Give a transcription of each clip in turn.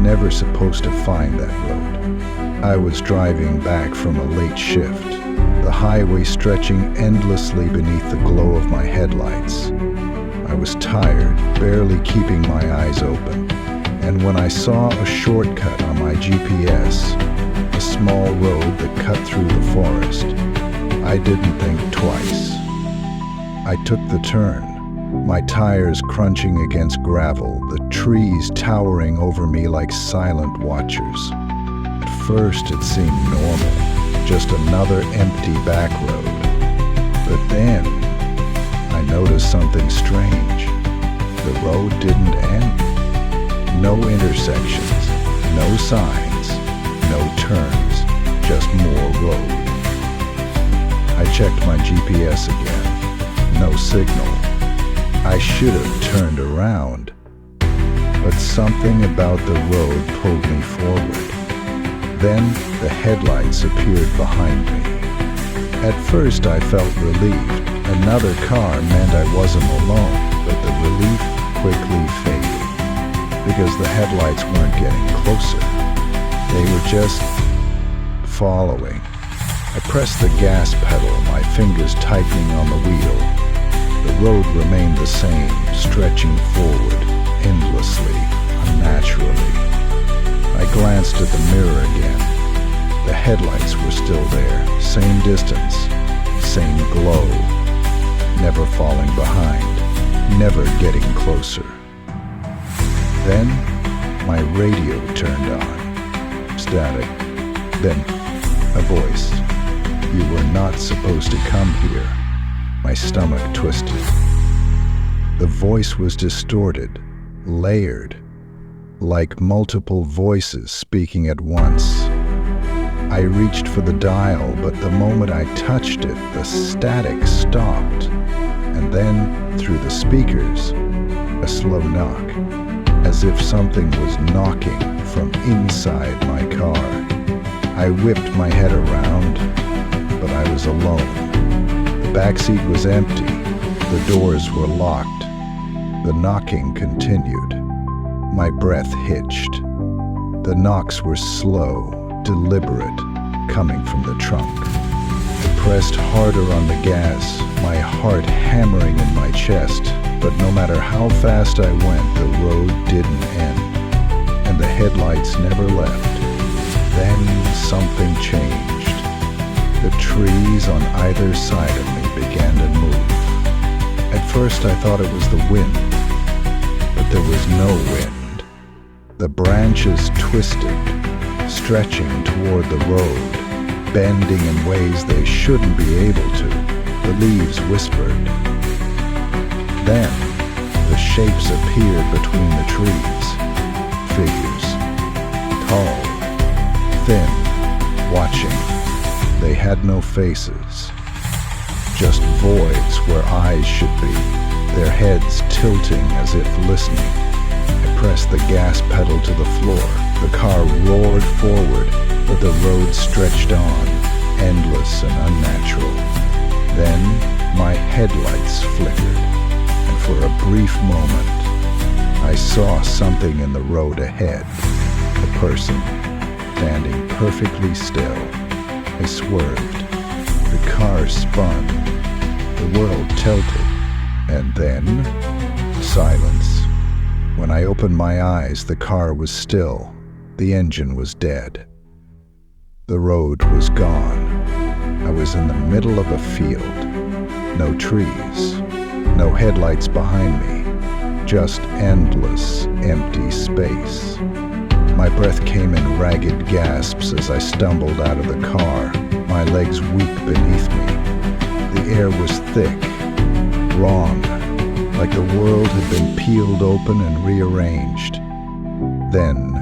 never supposed to find that road. I was driving back from a late shift, the highway stretching endlessly beneath the glow of my headlights. I was tired, barely keeping my eyes open, and when I saw a shortcut on my GPS, a small road that cut through the forest, I didn't think twice. I took the turn, my tires crunching against gravel, the trees towering over me like silent watchers. At first it seemed normal, just another empty back road. But then I noticed something strange. The road didn't end. No intersections, no signs, no turns, just more road. I checked my GPS again. No signal. I should have turned around, but something about the road pulled me forward. Then the headlights appeared behind me. At first I felt relieved. Another car meant I wasn't alone, but the relief quickly faded, because the headlights weren't getting closer. They were just following. I pressed the gas pedal, my fingers tightening on the wheel. The road remained the same, stretching forward, endlessly, unnaturally. I glanced at the mirror again. The headlights were still there, same distance, same glow, never falling behind, never getting closer. Then my radio turned on, static, then a voice. You were not supposed to come here. My stomach twisted. The voice was distorted, layered, like multiple voices speaking at once. I reached for the dial, but the moment I touched it, the static stopped. And then, through the speakers, a slow knock, as if something was knocking from inside my car. I whipped my head around, but I was alone. The backseat was empty. The doors were locked. The knocking continued. My breath hitched. The knocks were slow, deliberate, coming from the trunk. I pressed harder on the gas, my heart hammering in my chest. But no matter how fast I went, the road didn't end, and the headlights never left. Then something changed. The trees on either side of me began to move. At first I thought it was the wind, but there was no wind. The branches twisted, stretching toward the road, bending in ways they shouldn't be able to. The leaves whispered. Then the shapes appeared between the trees. Figures, tall, thin, watching. They had no faces, just voids where eyes should be, their heads tilting as if listening. I pressed the gas pedal to the floor. The car roared forward, but the road stretched on, endless and unnatural. Then my headlights flickered, and for a brief moment, I saw something in the road ahead, a person standing perfectly still. I swerved. The car spun. The world tilted. And then, silence. When I opened my eyes, the car was still. The engine was dead. The road was gone. I was in the middle of a field. No trees. No headlights behind me. Just endless, empty space. My breath came in ragged gasps as I stumbled out of the car, my legs weak beneath me. The air was thick, wrong, like the world had been peeled open and rearranged. Then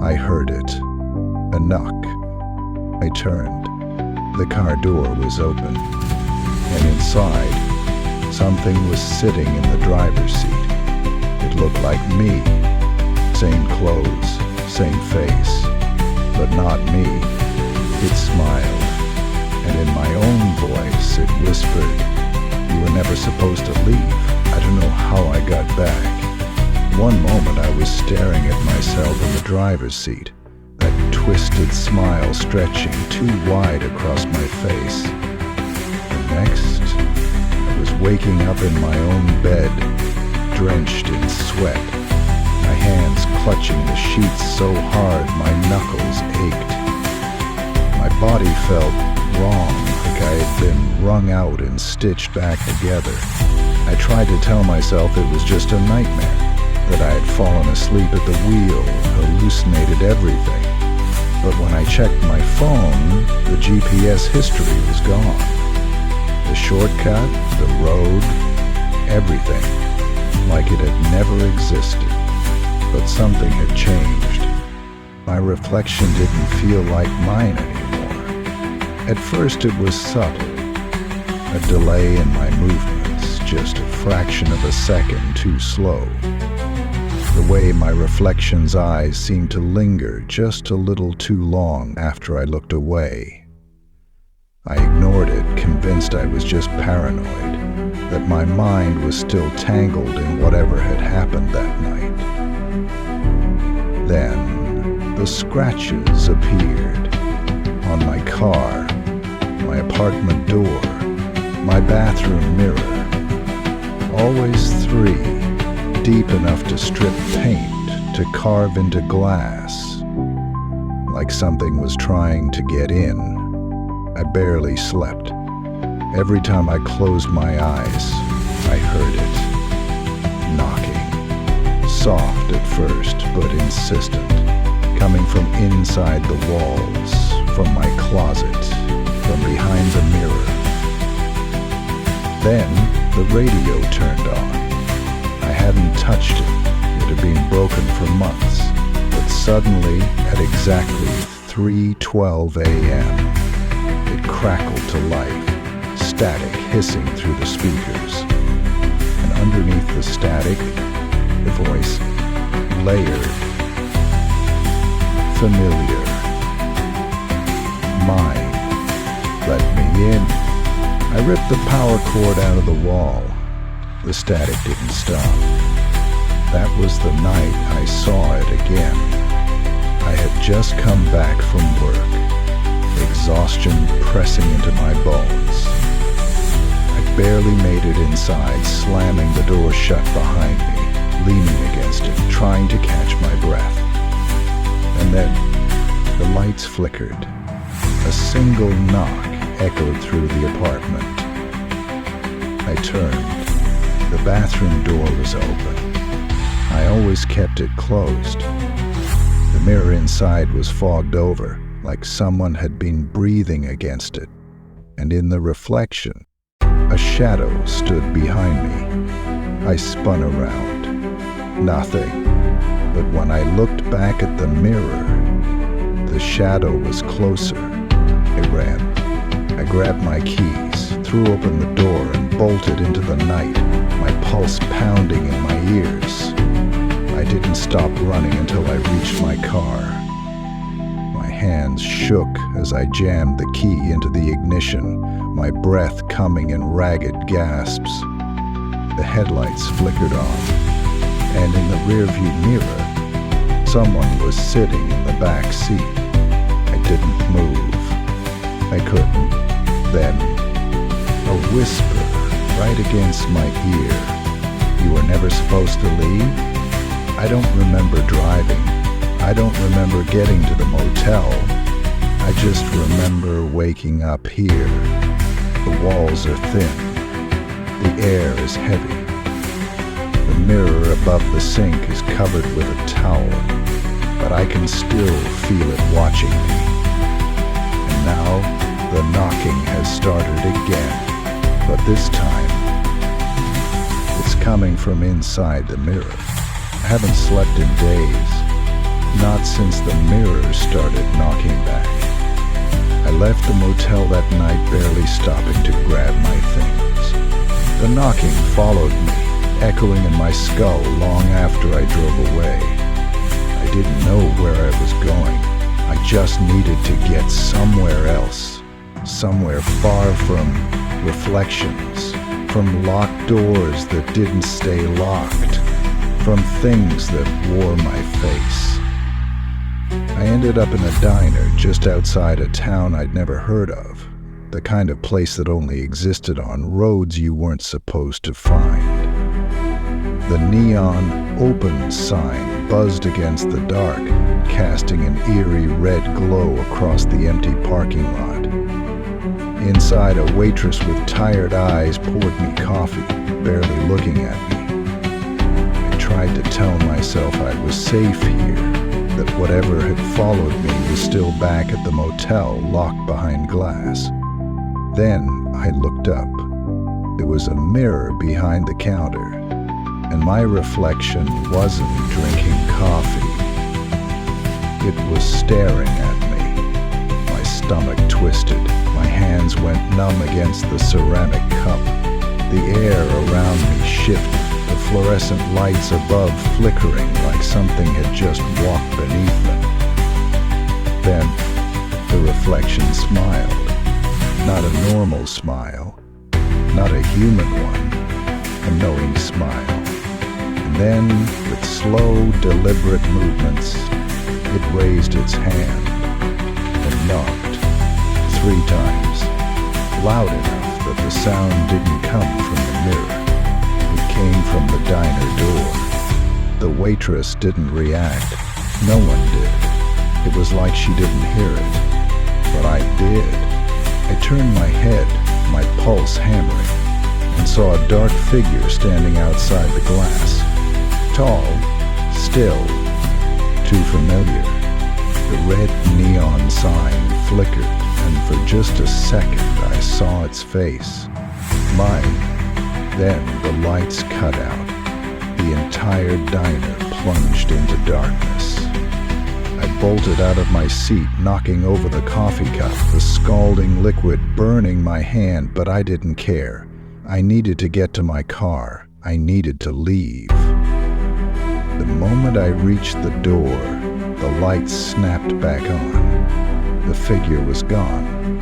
I heard it, a knock. I turned. The car door was open, and inside, something was sitting in the driver's seat. It looked like me. Same clothes, same face, but not me. It smiled, and in my own voice it whispered, "You were never supposed to leave. I don't know how I got back." One moment I was staring at myself in the driver's seat, that twisted smile stretching too wide across my face. The next, I was waking up in my own bed, drenched in sweat, my hands clutching the sheets so hard my knuckles ached. My body felt wrong, like I had been wrung out and stitched back together. I tried to tell myself it was just a nightmare, that I had fallen asleep at the wheel, hallucinated everything. But when I checked my phone, the GPS history was gone. The shortcut, the road, everything, like it had never existed. But something had changed. My reflection didn't feel like mine anymore. At first it was subtle, a delay in my movements, just a fraction of a second too slow. The way my reflection's eyes seemed to linger just a little too long after I looked away. I ignored it, convinced I was just paranoid, that my mind was still tangled in whatever had happened that night. Then, the scratches appeared on my car, my apartment door, my bathroom mirror. Always 3, deep enough to strip paint, to carve into glass, like something was trying to get in. I barely slept. Every time I closed my eyes, I heard it. Knocking. Soft at first, but insistent. Coming from inside the walls, from my closet, from behind the mirror. Then, the radio turned on. I hadn't touched it. It had been broken for months. But suddenly, at exactly 3:12 a.m., it crackled to life, static hissing through the speakers. And underneath the static, the voice, layered, familiar. Mine. Let me in. I ripped the power cord out of the wall. The static didn't stop. That was the night I saw it again. I had just come back from work, exhaustion pressing into my bones. I barely made it inside, slamming the door shut behind me, leaning against it, trying to catch my breath. And then the lights flickered. A single knock echoed through the apartment. I turned. The bathroom door was open. I always kept it closed. The mirror inside was fogged over, like someone had been breathing against it. And in the reflection, a shadow stood behind me. I spun around. Nothing. But when I looked back at the mirror, the shadow was closer. It ran. I grabbed my keys, threw open the door, and bolted into the night, my pulse pounding in my ears. I didn't stop running until I reached my car. My hands shook as I jammed the key into the ignition, my breath coming in ragged gasps. The headlights flickered on, and in the rearview mirror, someone was sitting in the back seat. I didn't move. I couldn't. Then, a whisper right against my ear. You were never supposed to leave? I don't remember driving. I don't remember getting to the motel. I just remember waking up here. The walls are thin. The air is heavy. The mirror above the sink is covered with a towel, but I can still feel it watching me. And now, the knocking has started again, but this time, it's coming from inside the mirror. I haven't slept in days, not since the mirror started knocking back. I left the motel that night barely stopping to grab my things. The knocking followed me, echoing in my skull long after I drove away. I didn't know where I was going. I just needed to get somewhere else. Somewhere far from reflections, from locked doors that didn't stay locked. from things that wore my face. I ended up in a diner just outside a town I'd never heard of, the kind of place that only existed on roads you weren't supposed to find. The neon "Open" sign buzzed against the dark, casting an eerie red glow across the empty parking lot. Inside, a waitress with tired eyes poured me coffee, barely looking at me. I tried to tell myself I was safe here, that whatever had followed me was still back at the motel, locked behind glass. Then I looked up. There was a mirror behind the counter, and my reflection wasn't drinking coffee. It was staring at me. My stomach twisted. My hands went numb against the ceramic cup. The air around me shifted, the fluorescent lights above flickering like something had just walked beneath them. Then the reflection smiled. Not a normal smile, not a human one, a knowing smile. And then, with slow, deliberate movements, it raised its hand and knocked 3 times, loud enough that the sound didn't come from the mirror. It came from the diner door. The waitress didn't react. No one did. It was like she didn't hear it. But I did. I turned my head, my pulse hammering, and saw a dark figure standing outside the glass. Tall, still, too familiar. The red neon sign flickered, and for just a second I saw its face. Mine. Then the lights cut out. The entire diner plunged into darkness. I bolted out of my seat, knocking over the coffee cup, the scalding liquid burning my hand, but I didn't care. I needed to get to my car. I needed to leave. The moment I reached the door, the lights snapped back on. The figure was gone.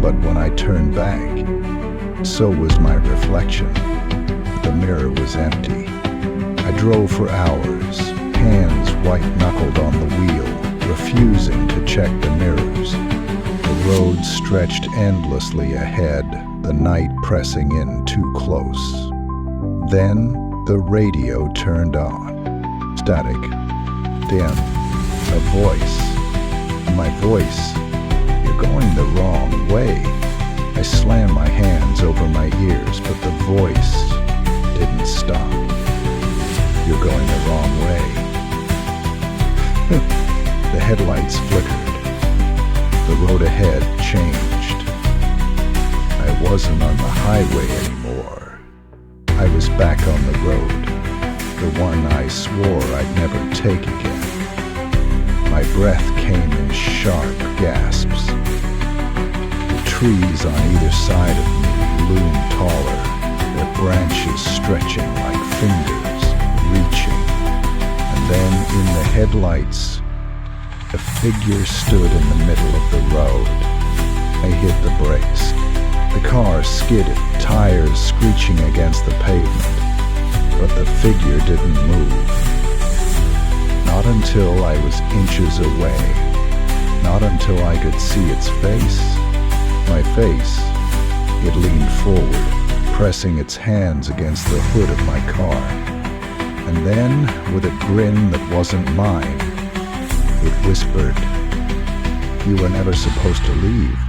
But when I turned back, so was my reflection. The mirror was empty. I drove for hours, hands white-knuckled on the wheel, refusing to check the mirrors. The road stretched endlessly ahead, the night pressing in too close. Then the radio turned on. Static. Dim. A voice. My voice. "You're going the wrong way." I slammed my hands over my ears, but the voice didn't stop. "You're going the wrong way." The headlights flickered. The road ahead changed. I wasn't on the highway anymore. I was back on the road, the one I swore I'd never take again. My breath came in sharp gasps. The trees on either side of me loomed taller, their branches stretching like fingers, reaching. And then in the headlights, a figure stood in the middle of the road. I hit the brakes. The car skidded, tires screeching against the pavement. But the figure didn't move. Not until I was inches away. Not until I could see its face. My face. It leaned forward, pressing its hands against the hood of my car. And then, with a grin that wasn't mine, it whispered, "You were never supposed to leave."